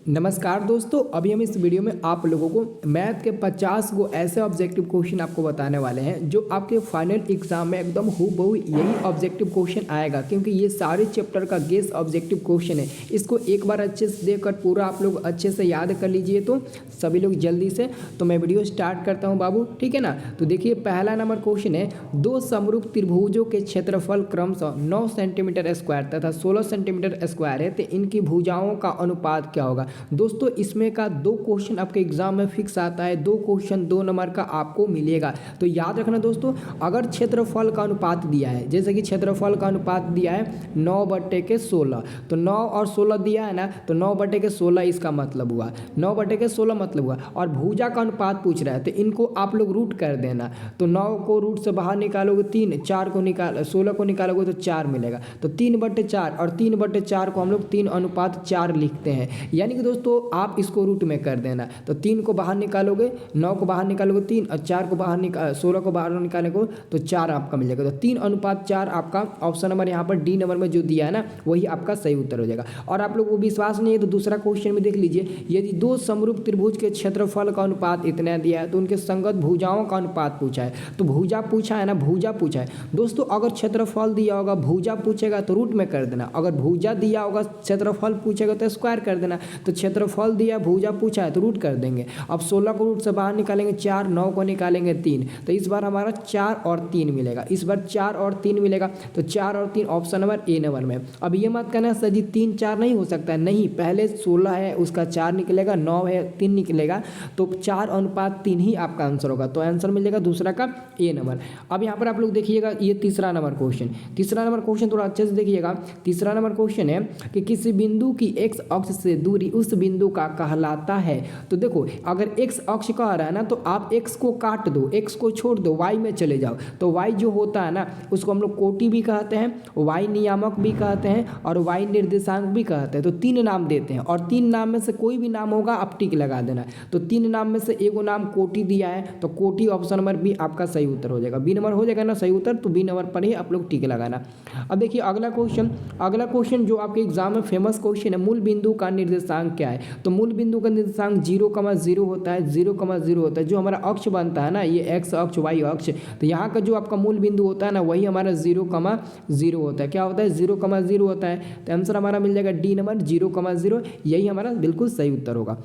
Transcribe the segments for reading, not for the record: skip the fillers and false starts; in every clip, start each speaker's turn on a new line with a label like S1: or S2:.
S1: नमस्कार दोस्तों, अभी हम इस वीडियो में आप लोगों को मैथ के 50 गो ऐसे ऑब्जेक्टिव क्वेश्चन आपको बताने वाले हैं जो आपके फाइनल एग्जाम में एकदम हूबहू यही ऑब्जेक्टिव क्वेश्चन आएगा, क्योंकि ये सारे चैप्टर का गेस ऑब्जेक्टिव क्वेश्चन है। इसको एक बार अच्छे से देखकर पूरा आप लोग अच्छे से याद कर लीजिए। तो सभी लोग जल्दी से, तो मैं वीडियो स्टार्ट करता हूँ बाबू, ठीक है ना। तो देखिए पहला नंबर क्वेश्चन है, दो समरूप त्रिभुजों के क्षेत्रफल क्रमशः 9 सेंटीमीटर स्क्वायर तथा 16 सेंटीमीटर स्क्वायर है, तो इनकी भुजाओं का अनुपात क्या होगा। दोस्तों इसमें का दो क्वेश्चन आपके एग्जाम में फिक्स आता है, दो क्वेश्चन 2 नंबर का आपको मिलेगा। तो याद रखना दोस्तों, अगर क्षेत्रफल का अनुपात दिया है, जैसे कि क्षेत्रफल का अनुपात दिया है 9/16, तो 9 और 16 दिया है ना, तो 9/16 इसका मतलब हुआ, 9/16 मतलब हुआ। और भुजा का अनुपात पूछ रहा है, तो इनको आप लोग रूट कर देना। तो 9 को रूट से बाहर निकालोगे 3, 4 को निकाल 16 को निकालोगे तो 4 मिलेगा। तो 3/4 और 3/4 को हम लोग 3:4 लिखते हैं, यानी कि दोस्तों आप इसको रूट में कर देना। तो 3 को बाहर निकालोगे, 9 को बाहर निकालोगे 3, और 4 को बाहर 16 को बाहर निकालोगे तो 4 आपका मिल जाएगा। तो 3:4 आपका ऑप्शन नंबर यहाँ पर डी नंबर में जो दिया है ना, वही आपका सही उत्तर हो जाएगा। और आप लोग को विश्वास नहीं है तो दूसरा क्वेश्चन में देख लीजिए, यदि दो समरूप त्रिभुज के क्षेत्रफल का अनुपात इतना दिया है तो उनके संगत भुजाओं का अनुपात पूछा है। तो भुजा पूछा है ना, भुजा पूछा है दोस्तों। अगर क्षेत्रफल दिया होगा, भुजा पूछेगा तो रूट में कर देना। अगर भुजा दिया होगा, क्षेत्रफल पूछेगा तो स्क्वायर कर देना। तो क्षेत्रफल दिया, भुजा पूछा है तो रूट कर देंगे। अब 16 को रूट से बाहर निकालेंगे 4, 9 को निकालेंगे 3, तो इस बार हमारा 4 और 3 मिलेगा। इस बार 4 और 3 मिलेगा, तो 4 और 3 ऑप्शन नंबर ए नंबर में। अब ये मत कहना सर जी 3 4 नहीं हो सकता है, नहीं, पहले 16 है उसका 4 निकलेगा, 9 है 3 निकलेगा, तो 4:3 ही आपका आंसर होगा। तो आंसर मिलेगा दूसरा का ए नंबर। अब यहाँ पर आप लोग देखिएगा, ये तीसरा नंबर क्वेश्चन, तीसरा नंबर क्वेश्चन थोड़ा अच्छे से देखिएगा। तीसरा नंबर क्वेश्चन है कि किसी बिंदु की एक्स अक्ष से दूरी उस बिंदु का कहलाता है। तो देखो अगर एक्स अक्ष कह रहा है ना, तो आप एक्स को काट दो, एक्स को छोड़ दो, वाई में चले जाओ। तो वाई जो होता है ना, उसको हम लोग कोटि भी कहते हैं, वाई नियामक भी कहते हैं, और वाई निर्देशांक भी कहते हैं। तो 3 नाम देते हैं, और 3 नाम में से कोई भी नाम होगा आप टिक लगा देना। तो 3 नाम में से एगो नाम कोटि दिया है, तो कोटि ऑप्शन नंबर बी आपका सही उत्तर हो जाएगा। बी नंबर हो जाएगा ना सही उत्तर, तो बी नंबर पर ही आप लोग टिक लगाना। अब देखिए अगला क्वेश्चन, अगला क्वेश्चन जो आपके एग्जाम में फेमस क्वेश्चन है, मूल बिंदु का निर्देशांक क्या है। तो मूल बिंदु का निर्देशांक 0,0 होता है, 0,0 होता है। जो हमारा अक्ष बनता है ना, ये एक्स अक्ष वाई अक्ष, तो यहाँ का जो आपका मूल बिंदु होता है ना, वही हमारा 0,0 होता है। क्या होता है, 0,0 होता है। तो आंसर हमारा मिल जाएगा डी नंबर 0,0, यही हमारा बिल्कुल सही उत्तर होगा।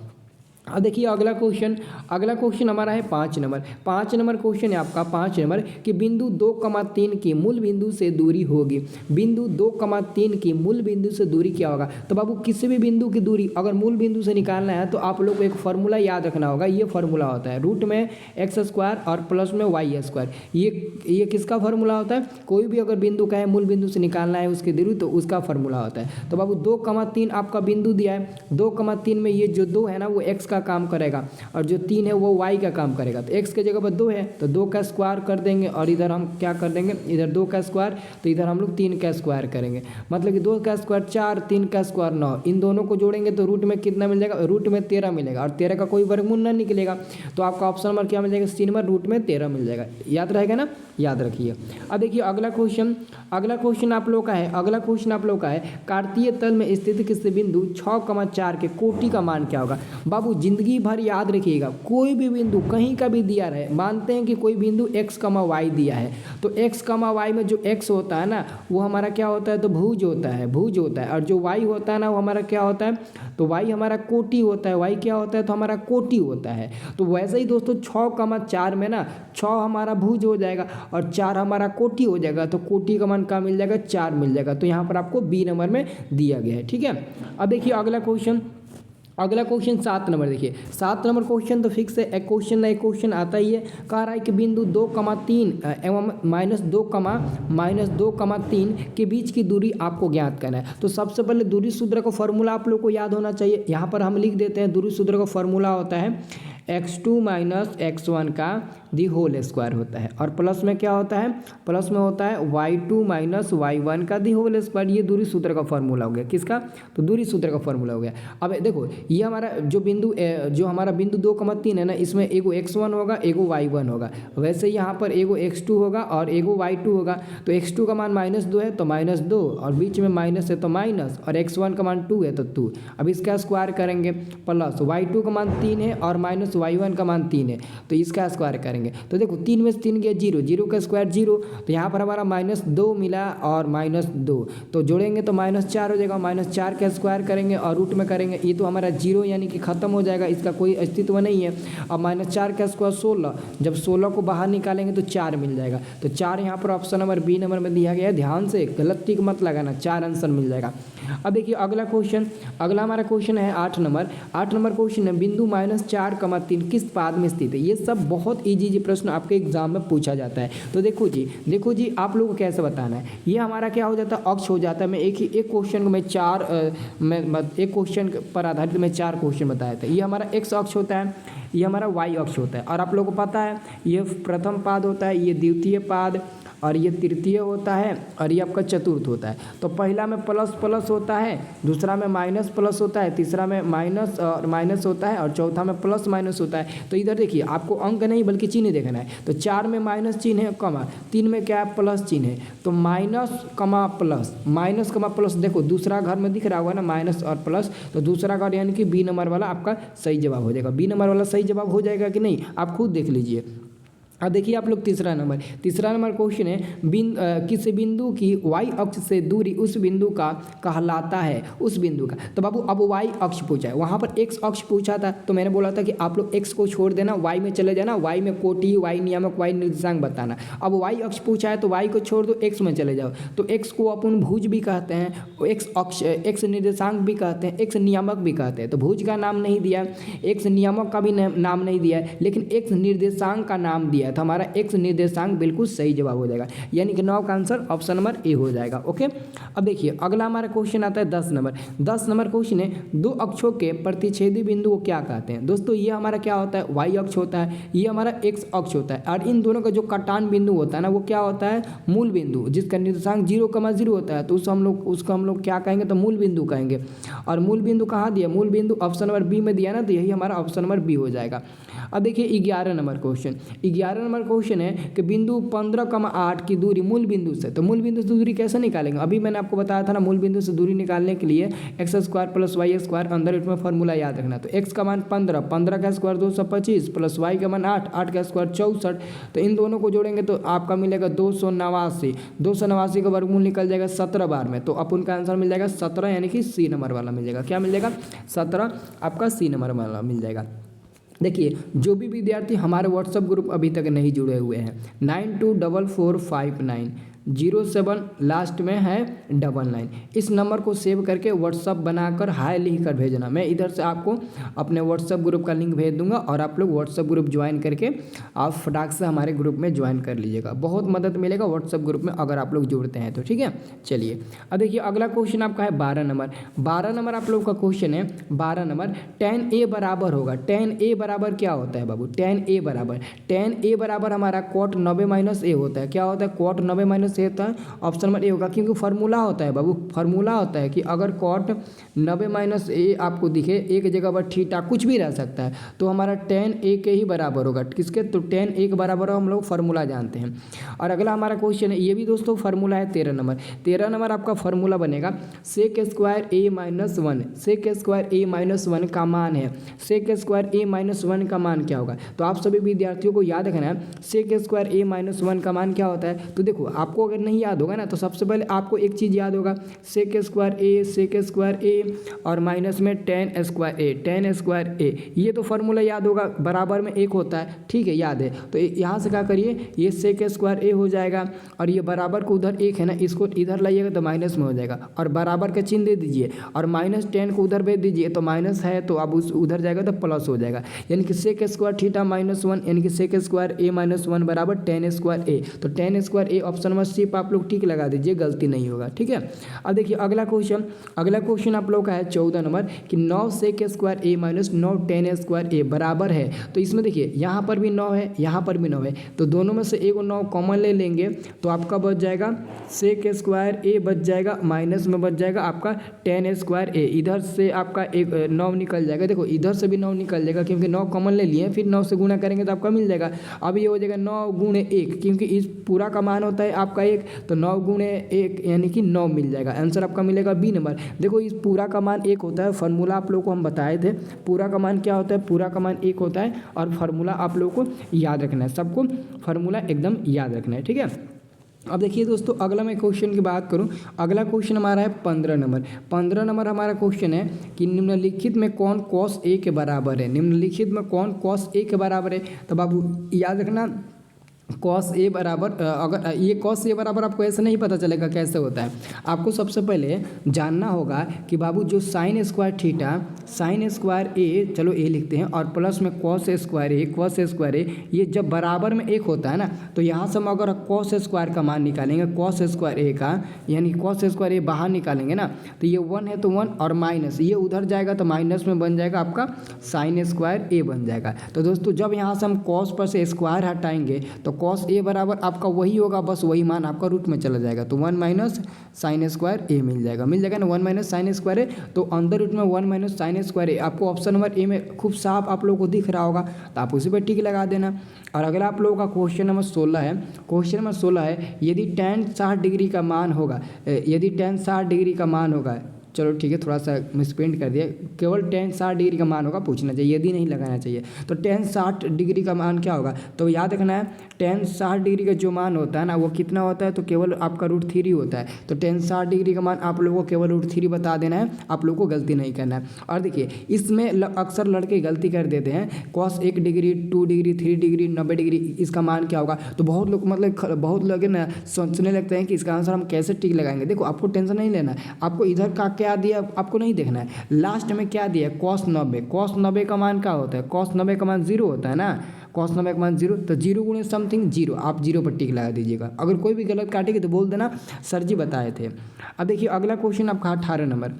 S1: अब देखिए अगला क्वेश्चन, अगला क्वेश्चन हमारा है 5 नंबर। 5 नंबर क्वेश्चन है आपका 5 नंबर कि बिंदु 2,3 की मूल बिंदु से दूरी होगी। बिंदु 2,3 की मूल बिंदु से दूरी क्या होगा। तो बाबू किसी भी बिंदु की दूरी अगर मूल बिंदु से निकालना है तो आप लोग को एक फार्मूला याद रखना होगा। ये फार्मूला होता है रूट में एक्स स्क्वायर और प्लस में वाई स्क्वायर। ये किसका फार्मूला होता है, कोई भी अगर बिंदु का है मूल बिंदु से निकालना है उसकी दूरी, तो उसका फार्मूला होता है। तो बाबू 2,3 आपका बिंदु दिया है, 2,3 में ये जो 2 है ना वो एक्स का काम करेगा, और जो 3 है वो y का काम करेगा। तो x के जगह पर 2 है तो 2 का स्क्वायर कर देंगे, और इधर हम क्या कर देंगे, इधर 2 का स्क्वायर, तो इधर हम लोग 3 का स्क्वायर करेंगे। मतलब कि 2 का स्क्वायर 4, 3 का स्क्वायर 9, इन दोनों को जोड़ेंगे तो रूट में कितना मिल जाएगा, रूट में 13 मिलेगा, और 13 का कोई वर्गमूल ना निकलेगा। तो आपका ऑप्शन नंबर क्या मिल जाएगा, सी नंबर, रूट में 13 मिल जाएगा। याद रहेगा ना, याद रखिए। अब देखिए अगला क्वेश्चन, अगला क्वेश्चन आप लोग का है, अगला क्वेश्चन आप लोग का है कार्तीय तल में स्थित किसी बिंदु 6,4 के कोटि का मान क्या होगा। बाबू जिंदगी भर याद रखिएगा, कोई भी बिंदु कहीं का भी दिया रहे, मानते हैं कि कोई बिंदु x, y दिया है, तो x, y में जो x होता है ना वो हमारा क्या होता है, तो भुज होता है, भुज होता है। और जो y होता है ना वो हमारा क्या होता है, तो y हमारा कोटि होता है। y क्या होता है, तो हमारा कोटि होता है। तो वैसे ही दोस्तों 6,4 में ना 6 हमारा भुज हो जाएगा और 4 हमारा कोटि हो जाएगा। तो कोटि का मान क्या मिल जाएगा, 4 मिल जाएगा। तो यहाँ पर आपको बी नंबर में दिया गया है, ठीक है। अब देखिए अगला क्वेश्चन, अगला क्वेश्चन 7 नंबर। देखिए 7 नंबर क्वेश्चन तो फिक्स है, एक क्वेश्चन ना एक क्वेश्चन आता ही है। कह रहा है कि बिंदु 2,3 एवं -2,3 के बीच की दूरी आपको ज्ञात करना है। तो सबसे पहले दूरी सूत्र का फॉर्मूला आप लोग को याद होना चाहिए। यहाँ पर हम लिख देते हैं, दूरी सूत्र का फॉर्मूला होता है x2 - x1 का दी होल स्क्वायर होता है। और प्लस में क्या होता है, प्लस में होता है y2 माइनस y1 का दी होल स्क्वायर। ये दूरी सूत्र का फॉर्मूला हो गया, किसका, तो दूरी सूत्र का फॉर्मूला हो गया। अब देखो ये हमारा जो हमारा बिंदु 2,3 है ना, इसमें एगो x1 होगा, एगो y1 होगा। वैसे यहाँ पर एगो x2 होगा और एगो y2 होगा। तो x2 का मान -2 है तो -2, और बीच में माइनस है तो माइनस, और x1 का मान 2 है तो 2। अब इसका स्क्वायर करेंगे, प्लस y2 का मान 3 है और माइनस y1 का मान 3 है, तो इसका स्क्वायर करेंगे। तो देखो 3 में से 3 गया 0, 0 का स्क्वायर 0, तो यहाँ पर हमारा -2 मिला और -2, तो जोड़ेंगे तो -4 हो जाएगा। -4 का स्क्वायर करेंगे और रूट में करेंगे, ये तो हमारा 0 यानी कि खत्म हो जाएगा, इसका कोई अस्तित्व नहीं है। अब -4 का स्क्वायर 16, जब 16 को बाहर निकालेंगे तो 4 मिल जाएगा। तो 4 यहाँ पर ऑप्शन नंबर बी नंबर में दिया गया है, ध्यान से गलत टिक मत लगाना, 4 आंसर मिल जाएगा। अब देखिए अगला क्वेश्चन, अगला हमारा क्वेश्चन है 8 नंबर। 8 नंबर क्वेश्चन है बिंदु -4,3 किस पाद में स्थित है। ये सब बहुत इजी प्रश्न आपके एग्जाम में पूछा जाता है। तो देखो जी आप लोगों को कैसे बताना है। ये हमारा क्या हो जाता है, अक्ष हो जाता है। मैं एक क्वेश्चन को एक क्वेश्चन पर आधारित मैं 4 क्वेश्चन बताया था। ये हमारा x अक्ष होता है, ये हमारा y अक्ष होता है, और आप लोगों को पता है ये प्रथम पाद होता है, ये द्वितीय पाद, और ये तृतीय होता है, और ये आपका चतुर्थ होता है। तो पहला में प्लस प्लस होता है, दूसरा में माइनस प्लस होता है, तीसरा में माइनस और माइनस होता है, और चौथा में प्लस माइनस होता है। तो इधर देखिए आपको अंक नहीं बल्कि चिन्ह देखना है। तो 4 में माइनस चिन्ह है, कमा 3 में क्या है, प्लस चिन्ह है। तो माइनस कमा प्लस, देखो दूसरा घर में दिख रहा होगा ना माइनस और प्लस, तो दूसरा घर यानी कि बी नंबर वाला आपका सही जवाब हो जाएगा। बी नंबर वाला सही जवाब हो जाएगा कि नहीं, आप खुद देख लीजिए। अब देखिए आप लोग तीसरा नंबर क्वेश्चन है किस बिंदु की y अक्ष से दूरी उस बिंदु का कहलाता है, उस बिंदु का। तो बाबू अब y अक्ष पूछा है, वहाँ पर x अक्ष पूछा था, तो मैंने बोला था कि आप लोग x को छोड़ देना, y में चले जाना, y में कोटि, y नियामक, y निर्देशांक बताना। अब y अक्ष पूछा है तो y को छोड़ दो, x में चले जाओ। तो x को अपन भुज भी कहते हैं, x निर्देशांक भी कहते हैं, x नियामक भी कहते हैं। तो भुज का नाम नहीं दिया, x नियामक का भी नाम नहीं दिया, लेकिन x निर्देशांक का नाम दिया। तो हमारा x निर्देशांक बिल्कुल सही जवाब हो जाएगा, यानी कि 9 का आंसर ऑप्शन नंबर ए हो जाएगा। ओके, अब देखिए अगला हमारा क्वेश्चन आता है 10 नंबर। 10 नंबर क्वेश्चन है दो अक्षों के प्रतिच्छेदी बिंदु को क्या कहते हैं। दोस्तों ये हमारा क्या होता है, y अक्ष होता है, ये हमारा x अक्ष होता है, और इन दोनों का जो कटान बिंदु होता है ना, वो क्या होता है, मूल बिंदु, जिसका निर्देशांक 0,0 होता है। तो उसको हम लोग क्या कहेंगे, तो मूल बिंदु कहेंगे। और मूल बिंदु कहाँ दिया, मूल बिंदु ऑप्शन नंबर बी में दिया ना, तो यही हमारा ऑप्शन नंबर बी हो जाएगा। अब देखिए 11 नंबर क्वेश्चन। 11 नंबर क्वेश्चन है कि बिंदु 15,8 की दूरी मूल बिंदु से, तो मूल बिंदु से दूरी कैसे निकालेंगे। अभी मैंने आपको बताया था ना, मूल बिंदु से दूरी निकालने के लिए x² + y² अंदर इसमें फॉर्मूला याद रखना। तो x का मान 15, 15 का स्क्वायर 225, प्लस y का मान 8, 8 का स्क्वायर 64। तो इन दोनों को जोड़ेंगे तो आपका मिलेगा 289। 289 का वर्गमूल निकल जाएगा 17 बार में, तो अपन का आंसर मिल जाएगा 17, यानी कि सी नंबर वाला मिल जाएगा। क्या मिल जाएगा, 17 आपका सी नंबर वाला मिल जाएगा। देखिए जो भी विद्यार्थी हमारे व्हाट्सएप ग्रुप अभी तक नहीं जुड़े हुए हैं, 92445907 लास्ट में है 99, इस नंबर को सेव करके व्हाट्सअप बनाकर हाय लिख कर भेजना। मैं इधर से आपको अपने व्हाट्सअप ग्रुप का लिंक भेज दूंगा, और आप लोग व्हाट्सअप ग्रुप ज्वाइन करके आप फटाक से हमारे ग्रुप में ज्वाइन कर लीजिएगा। बहुत मदद मिलेगा व्हाट्सअप ग्रुप में अगर आप लोग जुड़ते हैं तो, ठीक है। चलिए अब देखिए अगला क्वेश्चन आपका है 12 नंबर। 12 नंबर आप लोग का क्वेश्चन है 12 नंबर, tan a बराबर होगा। tan a बराबर क्या होता है बाबू, tan a बराबर हमारा cot 90 - a होता है। क्या होता है, cot 90 - a होता है, ऑप्शन नंबर ए होगा। क्योंकि फार्मूला होता है बाबू, फार्मूला होता है कि अगर cot 90 - a आपको दिखे एक जगह पर थीटा कुछ भी रह सकता है, तो हमारा tan a के ही बराबर होगा। किसके, तो tan a के बराबर हम लोग फार्मूला जानते हैं। और अगला हमारा क्वेश्चन है, ये भी दोस्तों फार्मूला है 13 नंबर। 13 नंबर आपका फार्मूला बनेगा sec² a - 1, sec² a - 1 का मान है। sec² a - 1 का मान क्या होगा, तो आप सभी विद्यार्थियों को याद रखना है sec² a - 1 का मान क्या होता है। तो देखो आपको अगर नहीं याद होगा ना, तो सबसे पहले आपको एक चीज़ याद होगा, sec² a और माइनस में tan² a, ये तो फार्मूला याद होगा, बराबर में एक होता है, ठीक है, याद है। तो यहाँ से क्या करिए, ये sec² a हो जाएगा, और ये बराबर को उधर एक है ना, इसको इधर लाइएगा तो माइनस में हो जाएगा, और बराबर का चिन्ह दे दीजिए, और -10 को उधर भेज दीजिए, तो माइनस है तो अब उस उधर जाएगा तो प्लस हो जाएगा, यानी कि sec² θ - 1, यानी कि sec² a - 1 बराबर tan² a। तो tan² a ऑप्शन नंबर बस सिर्फ आप लोग टिक लगा दीजिए, गलती नहीं होगा, ठीक है। अब देखिए अगला क्वेश्चन आप लोग का है 14 नंबर कि 9 सेक स्क्वायर ए माइनस 9 10 स्क्वायर ए बराबर है। तो इसमें देखिए यहाँ पर भी 9 है, यहाँ पर भी 9 है, तो दोनों में से एक 9 कॉमन ले लेंगे तो आपका बच जाएगा सेक स्क्वायर ए बच जाएगा, माइनस में बच जाएगा आपका 10 स्क्वायर ए। इधर से आपका एक 9 निकल जाएगा, देखो इधर से भी 9 निकल जाएगा क्योंकि 9 कॉमन ले लिए, फिर 9 से गुणा करेंगे तो आपका मिल जाएगा। अब ये हो जाएगा 9 गुणे 1, क्योंकि इस पूरा का मान होता है आपका 1, तो 9 गुणे 1 यानी कि 9 मिल जाएगा। आंसर आपका मिलेगा बी नंबर। देखो इस पूरा का मान 1 होता है, फार्मूला आप लोगों को हम बताए थे, पूरा का मान क्या होता है, पूरा का मान 1 होता है और फार्मूला आप लोगों को याद रखना है, सबको फार्मूला एकदम याद रखना है, ठीक है। अब देखिए दोस्तों अगला मैं क्वेश्चन की बात करूं, अगला क्वेश्चन हमारा है 15 नंबर। 15 नंबर हमारा क्वेश्चन है कि निम्नलिखित में कौन कॉस ए के बराबर है, निम्नलिखित में कौन कॉस ए के बराबर है। तो बाबू याद रखना कॉस ए बराबर, अगर ये कॉस ए बराबर आपको ऐसे नहीं पता चलेगा कैसे होता है, आपको सबसे पहले जानना होगा कि बाबू जो sine square theta, sine square A, चलो ए लिखते हैं, और प्लस में कॉस स्क्वायर ए, ये जब बराबर में एक होता है ना, तो यहाँ से हम अगर कॉस स्क्वायर का मान निकालेंगे, कॉस स्क्वायर ए का, यानी कॉस स्क्वायर ए बाहर निकालेंगे ना, तो ये 1 है तो 1 और माइनस ये उधर जाएगा तो माइनस में बन जाएगा आपका साइन स्क्वायर ए बन जाएगा। तो दोस्तों जब यहाँ से हम कॉस पर से स्क्वायर हटाएंगे तो कॉस ए बराबर आपका वही होगा, बस वही मान आपका रूट में चला जाएगा, तो 1 माइनस साइन स्क्वायर ए मिल जाएगा ना, 1 माइनस साइन स्क्वायर ए, तो अंदर रूट में 1 माइनस साइन स्क्वायर ए आपको ऑप्शन नंबर ए में खूब साफ आप लोगों को दिख रहा होगा, तो आप उसी पर टिक लगा देना। और अगला आप लोगों का क्वेश्चन नंबर 16 है, क्वेश्चन नंबर 16 है यदि tan 60 डिग्री का मान होगा, यदि tan 60 डिग्री का मान होगा, चलो ठीक है थोड़ा सा मिसप्रिंट कर दिया, केवल tan 60 डिग्री का मान होगा पूछना चाहिए, यदि नहीं लगाना चाहिए। तो tan 60 डिग्री का मान क्या होगा, तो याद रखना है tan 60 डिग्री का जो मान होता है ना वो कितना होता है, तो केवल आपका √3 होता है। तो tan 60 डिग्री का मान आप लोगों को केवल √3 बता देना है, आप लोगों को गलती नहीं करना है। और देखिए इसमें अक्सर लड़के गलती कर देते हैं, cos 1 degree 2 degree 3 degree 90 degree इसका मान क्या होगा, तो बहुत लोग मतलब बहुत लोग ना सोचने लगते हैं कि इसका आंसर हम कैसे टिक लगाएंगे। देखो आपको टेंशन नहीं लेना है, आपको इधर का क्या दिया आपको नहीं देखना है, लास्ट में क्या दिया cos 90, cos 90 का मान क्या होता है, cos 90 का मान 0 होता है ना, cos 90 का मान 0, तो 0 गुणे समथिंग 0, आप 0 पर टिक लगा दीजिएगा। अगर कोई भी गलत काटेगी तो बोल देना सर जी बताए थे। अब देखिए अगला क्वेश्चन आपका 18 नंबर,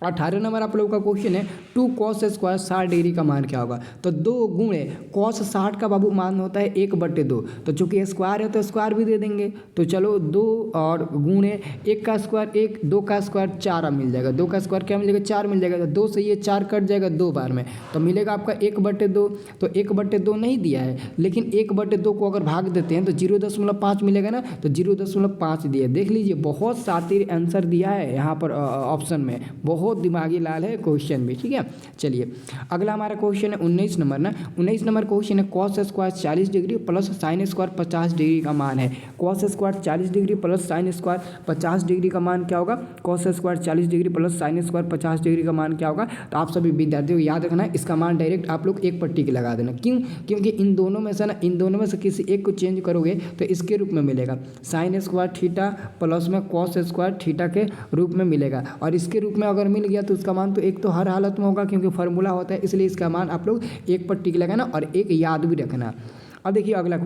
S1: 18 नंबर आप लोगों का क्वेश्चन है 2 cos स्क्वायर 60 डिग्री का मान क्या होगा, तो 2 गुणे cos 60 का बाबू मान होता है 1/2, तो चूंकि स्क्वायर है तो स्क्वायर भी दे देंगे, तो चलो 2 और गुणे 1 का स्क्वायर 1, 2 का स्क्वायर 4 मिल जाएगा, 2 का स्क्वायर क्या मिलेगा 4 मिल जाएगा, तो 2 से ये 4 कट जाएगा 2 बार में, तो मिलेगा आपका 1/2। तो 1/2 नहीं दिया है, लेकिन 1/2 को अगर भाग देते हैं तो 0.5 मिलेगा ना, तो 0.5 दिया। देख लीजिए बहुत शातिर आंसर दिया है यहाँ पर ऑप्शन में, बहुत दिमागी लाल है क्वेश्चन भी, ठीक है। चलिए अगला हमारा क्वेश्चन है 19 नंबर ना, 19 नंबर क्वेश्चन है cos square 40 degree plus sine square 50 degree का मान है। cos square 40 degree plus sine square 50 degree का मान क्या होगा, cos square 40 degree plus sine square 50 degree का मान क्या होगा। तो आप सभी विद्यार्थियों को याद रखना है इसका मान डायरेक्ट आप लोग एक पर टिक लगा देना, क्यों, क्योंकि इन दोनों में से ना, इन दोनों में से किसी एक को चेंज करोगे तो इसके रूप में मिलेगा साइन स्क्वायर थीटा प्लस में cos स्क्वायर थीटा के रूप में मिलेगा, और इसके रूप में अगर मिल गया तो उसका मान तो एक तो हर हालत में होगा क्योंकि फार्मूला होता है, इसलिए इसका मान आप लोग एक पर टिक लगाना और एक याद भी रखना। अब देखिए अगला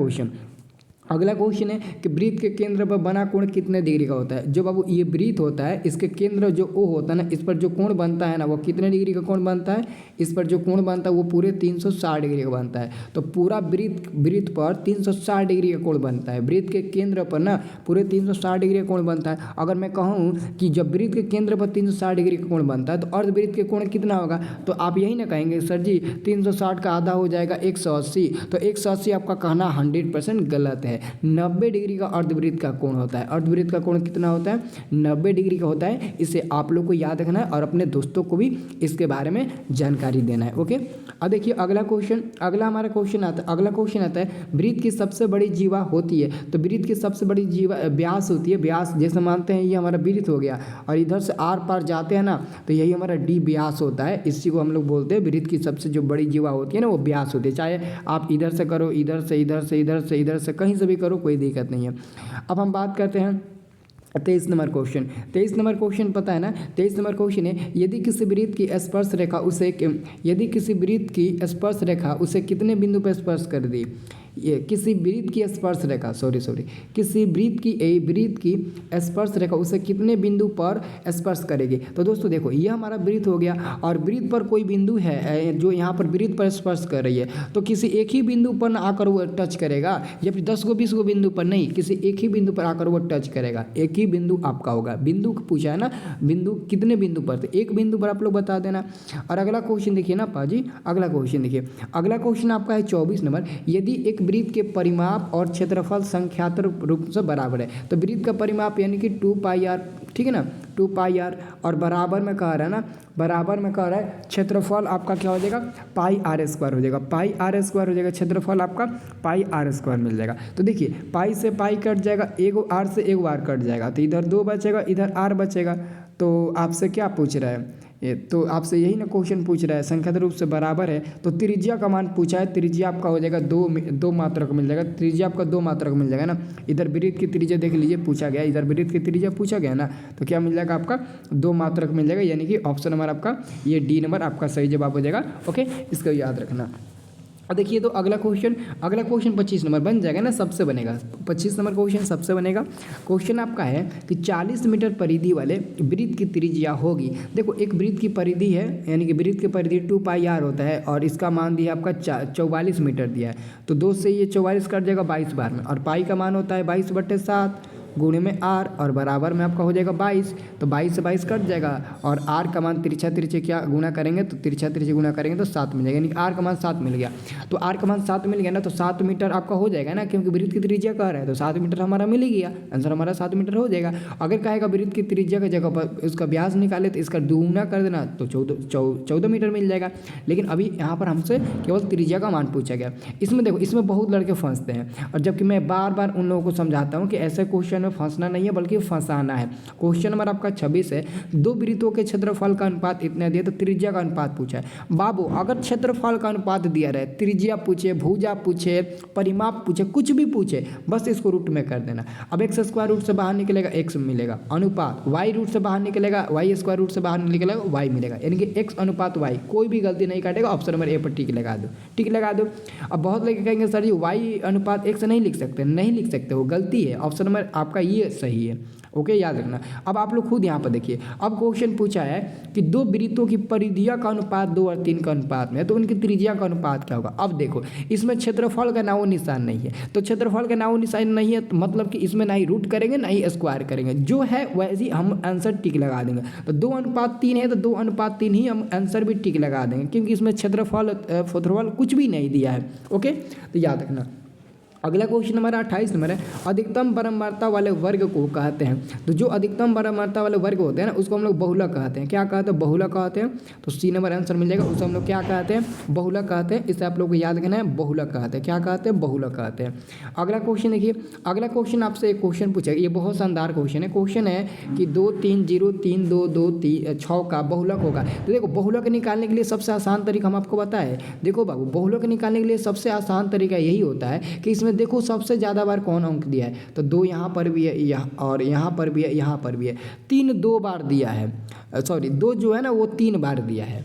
S1: क्वेश्चन है कि वृत्त के केंद्र पर बना कोण कितने डिग्री का होता है। जो बाबू ये वृत्त होता है इसके केंद्र जो O होता है ना, इस पर जो कोण बनता है ना वो कितने डिग्री का कोण बनता है, इस पर जो कोण बनता है वो पूरे 360 डिग्री का बनता है। तो पूरा वृत्त पर 360 डिग्री का कोण बनता है, वृत्त के केंद्र पर ना पूरे 360 डिग्री का कोण बनता है। अगर मैं कहूँ कि जब वृत्त के केंद्र पर 360 डिग्री का कोण बनता है तो अर्धवृत्त के कोण कितना होगा, तो आप यही ना कहेंगे सर जी 360 का आधा हो जाएगा 180, तो 180 आपका कहना 100% गलत है। 90 डिग्री का अर्धवृत्त का कोण होता है, अर्धवृत्त का कोण कितना होता है 90 डिग्री का होता है। इसे आप लोग को याद रखना है और अपने दोस्तों को भी इसके बारे में जानकारी देना है, ओके। अब देखिए अगला हमारा क्वेश्चन आता है वृत्त की सबसे बड़ी जीवा होती है, तो वृत्त की सबसे बड़ी जीवा व्यास होती है। व्यास जैसे मानते हैं ये हमारा वृत्त हो गया और इधर से आर पार जाते हैं ना, तो यही हमारा डी व्यास होता है, इसी को हम लोग बोलते हैं वृत्त की सबसे जो बड़ी जीवा होती है ना वो व्यास होती है। चाहे आप इधर से करो, इधर से कहीं से भी करो, कोई दिक्कत नहीं है। अब हम बात करते हैं 23 नंबर क्वेश्चन पता है ना, 23 नंबर क्वेश्चन है यदि किसी वृत्त की स्पर्श रेखा उसे कितने बिंदु पर स्पर्श कर दी, ये किसी वृत्त की स्पर्श रेखा किसी वृत्त की स्पर्श रेखा उसे कितने बिंदु पर स्पर्श करेगी। तो दोस्तों देखो ये हमारा वृत्त हो गया और वृत्त पर कोई बिंदु है जो यहाँ पर वृत्त पर स्पर्श कर रही है, तो किसी एक ही बिंदु पर ना आकर वो टच करेगा या फिर 10 गो 20 गो बिंदु पर नहीं, किसी एक ही बिंदु पर आकर वो टच करेगा। एक ही बिंदु आपका होगा, बिंदु पूछा है ना, बिंदु कितने बिंदु पर, तो एक बिंदु पर आप लोग बता देना। और अगला क्वेश्चन देखिए ना पाजी, अगला क्वेश्चन देखिए, अगला क्वेश्चन आपका है 24 नंबर। यदि एक वृत्त के परिमाप और क्षेत्रफल संख्यात्मक रूप से बराबर है, तो वृत्त का परिमाप यानी कि 2πr, ठीक है ना, 2πr, और बराबर में कह रहा है ना, बराबर में कह रहा है क्षेत्रफल आपका क्या हो जाएगा, πr² हो जाएगा, πr² हो जाएगा, क्षेत्रफल आपका πr² मिल जाएगा। तो देखिए पाई से पाई कट जाएगा, एगो r से एगो r कट जाएगा, तो इधर 2 बचेगा, इधर r बचेगा। तो आपसे क्या पूछ रहा है ये, तो आपसे यही ना क्वेश्चन पूछ रहा है, संख्यात्मक रूप से बराबर है, तो त्रिज्या का मान पूछा है, त्रिज्या आपका हो जाएगा 2 मात्रक मिल जाएगा, त्रिज्या आपका 2 मात्रक मिल जाएगा ना। इधर वृत्त की त्रिज्या देख लीजिए पूछा गया, इधर वृत्त की त्रिज्या पूछा गया ना, तो क्या मिल जाएगा आपका 2 मात्रक मिल जाएगा, यानी कि ऑप्शन नंबर आपका ये डी नंबर आपका सही जवाब हो जाएगा। ओके, इसको याद रखना। अब देखिए तो अगला क्वेश्चन 25 नंबर बन जाएगा ना, सबसे बनेगा 25 नंबर क्वेश्चन सबसे बनेगा। क्वेश्चन आपका है कि 40 मीटर परिधि वाले वृत्त की त्रिज्या होगी। देखो एक वृत्त की परिधि है, यानी कि वृत्त की परिधि 2πr होता है और इसका मान दिया आपका 44 मीटर दिया है, तो 2 से ये 44 कट जाएगा 22 बार में, और पाई का मान होता है 22/7 गुणे में r, और बराबर में आपका हो जाएगा 22, तो 22 से 22 कट जाएगा, और r का मान तिरछा क्या गुना करेंगे, तो तिरछा गुना करेंगे तो 7 मिल जाएगा, यानी कि r का मान 7 मिल गया। तो r का मान 7 मिल गया ना, तो 7 मीटर आपका हो जाएगा ना, क्योंकि वृत्त की त्रिज्या कह रहा है, तो 7 मीटर हमारा मिल ही गया, आंसर हमारा 7 मीटर हो जाएगा। अगर कहेगा वृत्त की त्रिज्या की जगह पर उसका व्यास निकाले तो इसका दुगुना कर देना, तो 14 मीटर मिल जाएगा। लेकिन अभी यहाँ पर हमसे केवल त्रिज्या का मान पूछा गया। इसमें देखो इसमें बहुत लड़के फंसते हैं, और जबकि मैं बार बार उन लोगों को समझाता हूँ कि ऐसे क्वेश्चन में फंसना नहीं है बल्कि फंसाना है। क्वेश्चन नंबर आपका 26 है, 2 वृत्तों के क्षेत्रफल का अनुपात इतना दिया, तो त्रिज्या का अनुपात पूछा है। बाबू अगर क्षेत्रफल का अनुपात दिया रहे, त्रिज्या पूछे, भुजा पूछे, परिमाप पूछे, कुछ भी पूछे, बस इसको रूट में कर देना। अब x स्क्वायर रूट से बाहर निकलेगा x मिलेगा, अनुपात y रूट से बाहर निकलेगा y स्क्वायर रूट से बाहर निकलेगा y मिलेगा, यानी कि x अनुपात y, कोई भी गलती नहीं काटेगा। ऑप्शन नंबर ए पर टिक लगा दो, टिक लगा दो। अब बहुत लोग कहेंगे सर जी y अनुपात x नहीं लिख सकते, नहीं लिख सकते, वो गलती है, ऑप्शन नंबर आपका ये सही है। ओके, याद रखना। अब आप लोग खुद यहाँ पर देखिए, अब क्वेश्चन पूछा है कि 2 वृत्तों की परिधिया का अनुपात 2 और 3 का अनुपात में है, तो उनकी त्रिज्या का अनुपात क्या होगा। अब देखो इसमें क्षेत्रफल का नामो निशान नहीं है, तो क्षेत्रफल का नामो निशान नहीं है तो मतलब कि इसमें ना ही रूट करेंगे ना ही स्क्वायर करेंगे, जो है वैसे ही हम आंसर टिक लगा देंगे। तो 2:3 है तो 2:3 ही हम आंसर भी टिक लगा देंगे, क्योंकि इसमें क्षेत्रफल कुछ भी नहीं दिया है। ओके, तो याद रखना। अगला क्वेश्चन हमारा 28 नंबर है, अधिकतम बारंबारता वाले वर्ग को कहते हैं। तो जो अधिकतम बारंबारता वाले वर्ग होते हैं ना, उसको हम लोग बहुलक कहते हैं। क्या कहते हैं, बहुलक कहते हैं। तो सी नंबर आंसर मिल जाएगा, उसे हम लोग क्या कहते हैं, बहुलक कहते हैं। इसे आप लोग को याद रखना है, बहुलक कहते हैं। क्या कहते हैं, बहुलक कहते हैं। अगला क्वेश्चन देखिए, अगला क्वेश्चन आपसे एक क्वेश्चन पूछेगा, ये बहुत शानदार क्वेश्चन है। क्वेश्चन है कि 2 3 0 3 2 2 6 का बहुलक होगा। तो देखो बहुलक निकालने के लिए सबसे आसान तरीका हम आपको बताएं। देखो बाबू, बहुलक निकालने के लिए सबसे आसान तरीका यही होता है कि इसमें देखो सबसे ज़्यादा बार कौन अंक दिया है, तो 2 यहाँ पर भी है, यहाँ और यहाँ पर भी है, यहाँ पर भी है। 3 2 बार दिया है, सॉरी 2 जो है ना वो 3 बार दिया है,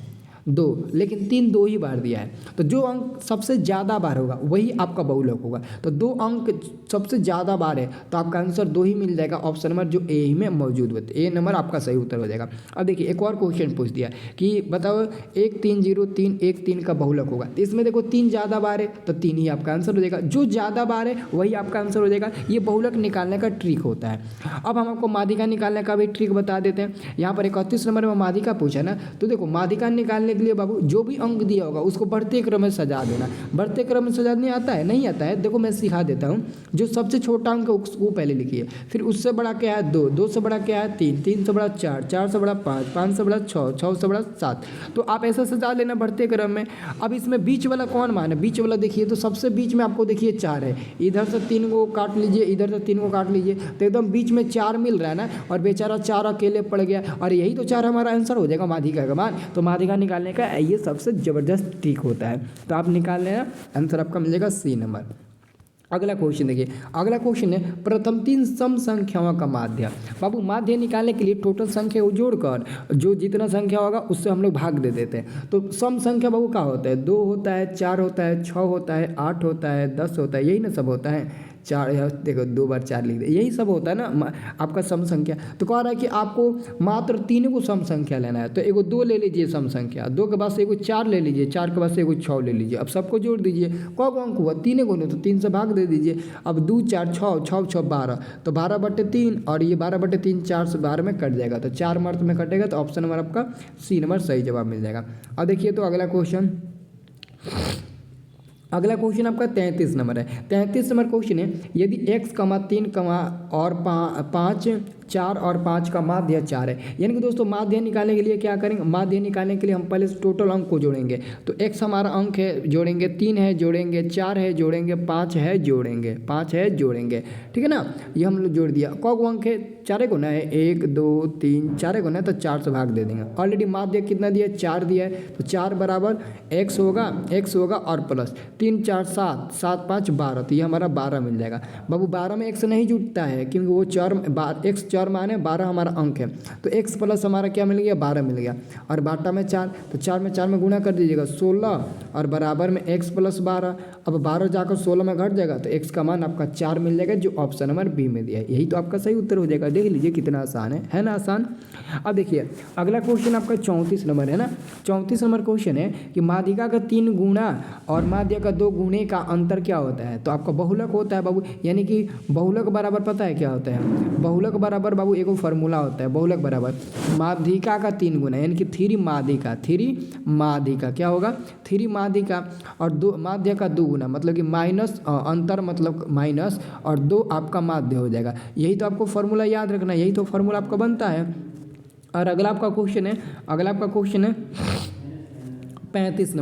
S1: 2, लेकिन 3 2 ही बार दिया है। तो जो अंक सबसे ज़्यादा बार होगा वही आपका बहुलक होगा। तो 2 अंक सबसे ज़्यादा बार है तो आपका आंसर 2 ही मिल जाएगा, ऑप्शन नंबर जो ए ही में मौजूद होते, ए नंबर आपका सही उत्तर हो जाएगा। अब देखिए एक और क्वेश्चन पूछ दिया कि बताओ 1 3 0 3 1 3 का बहुलक होगा। तो इसमें देखो 3 ज़्यादा बार है तो 3 ही आपका आंसर हो जाएगा, जो ज़्यादा बार है वही आपका आंसर हो जाएगा। ये बहुलक निकालने का ट्रिक होता है। अब हम आपको माध्यिका निकालने का भी ट्रिक बता देते हैं। यहाँ पर 31 नंबर में माध्यिका पूछा ना, तो देखो माध्यिका निकालने के लिए बाबू जो भी अंक दिया होगा उसको बढ़ते क्रम में सजा देना। बढ़ते क्रम में सजाने आता है, नहीं आता है, देखो मैं सिखा देता हूँ। जो सबसे छोटा अंक है उसको पहले लिखिए, फिर उससे बड़ा क्या है 2, 2 से बड़ा क्या है 3, 3 से बड़ा 4, 4 से बड़ा 5, 5 से बड़ा 6, 6 से बड़ा 7। तो आप ऐसा सजा लेना बढ़ते क्रम में। अब इसमें बीच वाला कौन मान है, बीच वाला देखिए, तो सबसे बीच में आपको देखिए 4 है, इधर से 3 को काट लीजिए, इधर से 3 को काट लीजिए, तो एकदम बीच में 4 मिल रहा है ना, और बेचारा 4 अकेले पड़ गया, और यही तो 4 हमारा आंसर हो जाएगा माध्यिका का मान। तो माध्यिका निकालने का ये सबसे ज़बरदस्त ट्रिक होता है, तो आप निकाल लेना, आंसर आपका मिल जाएगा सी नंबर। अगला क्वेश्चन देखिए, अगला क्वेश्चन है प्रथम 3 सम संख्याओं का माध्य। बाबू माध्य निकालने के लिए टोटल संख्या को जोड़कर जो जितना संख्या होगा उससे हम लोग भाग दे देते हैं। तो सम संख्या बाबू क्या होता है, 2 होता है, 4 होता है, 6 होता है, 8 होता है, 10 होता है, यही ना सब होता है। 4 देखो 2 बार 4 लिख दे, यही सब होता है ना आपका सम संख्या। तो कह रहा है कि आपको मात्र 3 को सम संख्या लेना है। तो एगो 2 ले लीजिए सम संख्या, 2 के बाद से एगो 4 ले लीजिए, 4 के बाद से एगो 6 ले लीजिए। अब सबको जोड़ दीजिए, कौ अंक हुआ, 3 को नहीं तो 3 से भाग दे दीजिए। अब 2 4 6 6 6 12, तो 12/3 और ये 12/3 4 से 12 में कट जाएगा, तो 4 मार्क में कटेगा। तो ऑप्शन नंबर आपका सी नंबर सही जवाब मिल जाएगा। अब देखिए तो अगला क्वेश्चन आपका 33 नंबर है। 33 नंबर क्वेश्चन है, यदि x, 3, और 5 4 और 5 का माध्य 4 है। यानी कि दोस्तों माध्य निकालने के लिए क्या करेंगे, माध्य निकालने के लिए हम पहले टोटल अंक को जोड़ेंगे। तो x हमारा अंक है, जोड़ेंगे, 3 है जोड़ेंगे, 4 है जोड़ेंगे, 5 है जोड़ेंगे, 5 है जोड़ेंगे, ठीक है ना। ये हम लोग जोड़ दिया। कौ अंक है, 4 गुना है, 1 2 3 4 गुना है, तो 4 से भाग दे देंगे। ऑलरेडी माध्य कितना दिया है, 4 दिया है, तो 4 बराबर x होगा और प्लस 3 4 7 7 5 12, तो ये हमारा 12 मिल जाएगा। बाबू 12 में x नहीं जुटता है क्योंकि वो x 4 माने 12 हमारा अंक है, तो x प्लस हमारा क्या मिल गया, 12 मिल गया। और बाटा में 4, तो 4 में 4 में गुणा कर दीजिएगा 16 और बराबर में x प्लस 12। अब 12 जाकर 16 में घट जाएगा, तो x का मान आपका 4 मिल जाएगा, जो ऑप्शन नंबर बी में दिया है। यही तो आपका सही उत्तर हो जाएगा। देख लीजिए कितना आसान है ना आसान। अब देखिए अगला क्वेश्चन आपका 34 नंबर है ना। 34 नंबर क्वेश्चन है कि माध्यिका का 3 गुणा और माध्य का 2 गुणे का अंतर क्या होता है। तो आपका बहुलक होता है बाबू, यानी कि बहुलक बराबर पता है क्या होता है, बहुलक बराबर बाबू एगो फार्मूला होता है। बहुलक बराबर माध्यिका का 3 गुना, यानी कि 3 माध्यिका क्या होगा, 3 माध्यिका और 2 माध्य का 2 गुना, मतलब कि माइनस अंतर मतलब माइनस और 2 आपका माध्य हो जाएगा। यही तो आपको फार्मूला याद रखना है, यही तो फार्मूला आपका बनता है। और अगला आपका क्वेश्चन है 35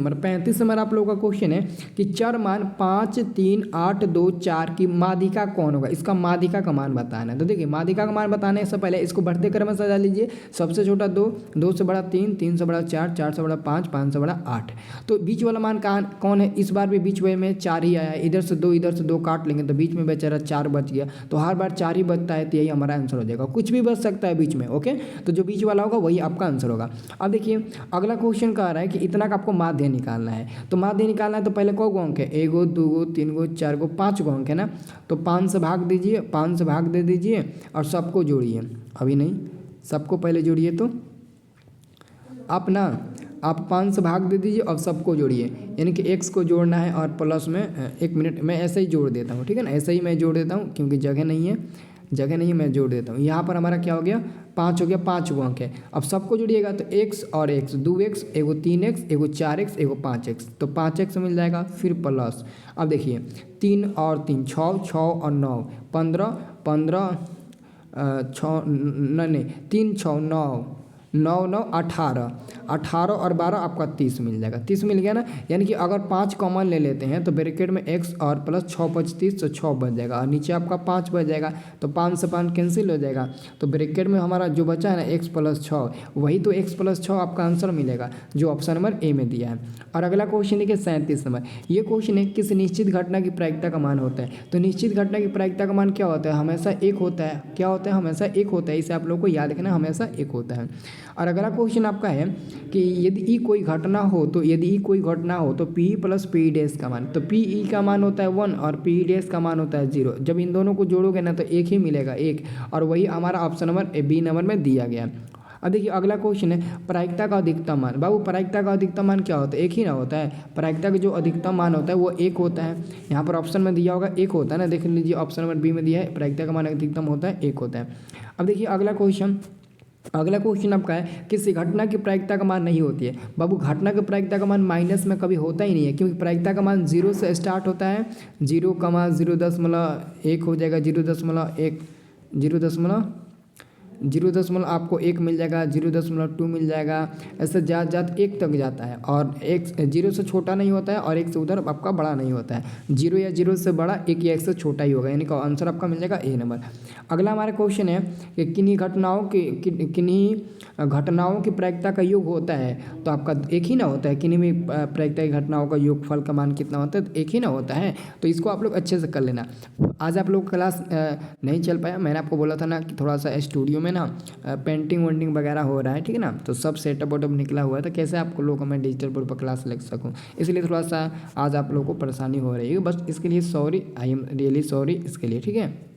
S1: नंबर आप लोगों का क्वेश्चन है कि चर मान 5 3 8 2 4 की माध्यिका कौन होगा। इसका माध्यिका का मान बताना है। तो देखिए माध्यिका का मान बताने से पहले इसको बढ़ते क्रम में सजा लीजिए। सबसे छोटा 2, 2 से बड़ा 3, 3 से बड़ा 4, 4 से बड़ा 5, 5 से बड़ा 8। तो बीच वाला मान कौन है, इस बार भी बीच में 4 ही आया है। इधर से 2 काट लेंगे तो बीच में बेचारा 4 बच गया। तो हर बार 4 ही बचता है, तो यही हमारा आंसर हो जाएगा। कुछ भी बच सकता है बीच में, ओके। तो जो बीच वाला होगा वही आपका आंसर होगा। अब देखिए अगला क्वेश्चन कह रहा है कि इतना आपको माध्य निकालना है। तो माध्य निकालना है तो पहले को अंक है, 1 2 3 4 5 अंक है ना। तो 5 से भाग दीजिए, 5 से भाग दे दीजिए और सबको जोड़िए। अभी नहीं, सबको पहले जोड़िए। तो आप 5 से भाग दे दीजिए और सबको जोड़िए, यानी कि x को जोड़ना है और प्लस में 1 मिनट मैं ऐसे ही जोड़ देता हूँ, ठीक है ना। ऐसे ही मैं जोड़ देता हूँ क्योंकि जगह नहीं है, मैं जोड़ देता हूँ। यहाँ पर हमारा क्या हो गया, 5 हो गया, 5 गो अंक है। अब सबको जोड़िएगा तो x और x, 2x, एगो 3x, एगो 4x, एगो 5x, तो 5x मिल जाएगा। फिर प्लस, अब देखिए 3 और 3 6 और 9 15 15 6 नहीं 3 6 9 9 18 और 12 आपका 30 मिल जाएगा। 30 मिल गया ना। यानी कि अगर 5 कॉमन ले लेते हैं तो ब्रैकेट में x और प्लस 6 5 30, तो 6 बच जाएगा और नीचे आपका 5 बच जाएगा। तो 5 से 5 कैंसिल हो जाएगा। तो ब्रैकेट में हमारा जो बचा है ना x प्लस 6, वही तो x प्लस 6 आपका आंसर मिलेगा, जो ऑप्शन नंबर ए में दिया है। और अगला क्वेश्चन देखिए 37 नंबर। ये क्वेश्चन है किस निश्चित घटना की प्रायिकता का मान होता है। तो निश्चित घटना की प्रायिकता का मान क्या होता है, हमेशा 1 होता है। क्या होता है, हमेशा 1 होता है। इसे आप लोग को याद रखना, हमेशा 1 होता है। और अगला क्वेश्चन आपका है कि यदि ई कोई घटना हो तो पी प्लस पी डैश का मान, तो पी ई का मान होता है 1 और पी डैश का मान होता है 0। जब इन दोनों को जोड़ोगे ना तो 1 ही मिलेगा, 1, और वही हमारा ऑप्शन नंबर बी नंबर में दिया गया है। अब देखिए अगला क्वेश्चन है प्रायिकता का अधिकतम मान। बाबू प्रायिकता का अधिकतम मान क्या होता है, 1 ही ना होता है। प्रायिकता का जो अधिकतम मान होता है वो 1 होता है। यहाँ पर ऑप्शन में दिया होगा 1 होता है ना, देख लीजिए ऑप्शन नंबर बी में दिया है, प्रायिकता का मान अधिकतम होता है 1 होता है। अब देखिए अगला क्वेश्चन आपका है किसी घटना की प्रायिकता का मान नहीं होती है। बाबू घटना की प्रायिकता का मान माइनस में कभी होता ही नहीं है, क्योंकि प्रायिकता का मान 0 से स्टार्ट होता है। 0,0.1 हो जाएगा, 0.1 0.1 मिल जाएगा, 0.2 मिल जाएगा, ऐसे जात 1 तक जाता है। और 1 0 से छोटा नहीं होता है और 1 से उधर आपका बड़ा नहीं होता है। 0 या 0 से बड़ा, 1 या 1 से छोटा ही होगा, यानी कि आंसर आपका मिल जाएगा ए नंबर। अगला हमारा क्वेश्चन है कि किन्हीं घटनाओं की प्रायिकता का योग होता है, तो आपका एक ही ना होता है। किन्हीं भी प्रायिकता की घटनाओं का योगफल का मान कितना होता है, तो एक ही ना होता है। तो इसको आप लोग अच्छे से कर लेना। आज आप लोग क्लास नहीं चल पाया, मैंने आपको बोला था ना कि थोड़ा सा स्टूडियो में ना पेंटिंग वेंटिंग वगैरह हो रहा है, ठीक है ना, तो सब सेटअप वेटअप निकला हुआ है, तो कैसे आप लोग को मैं डिजिटल बोर्ड पर क्लास लग सकूँ, इसलिए थोड़ा सा आज आप लोगों को परेशानी हो रही है। बस इसके लिए sorry, I am really sorry इसके लिए, ठीक है।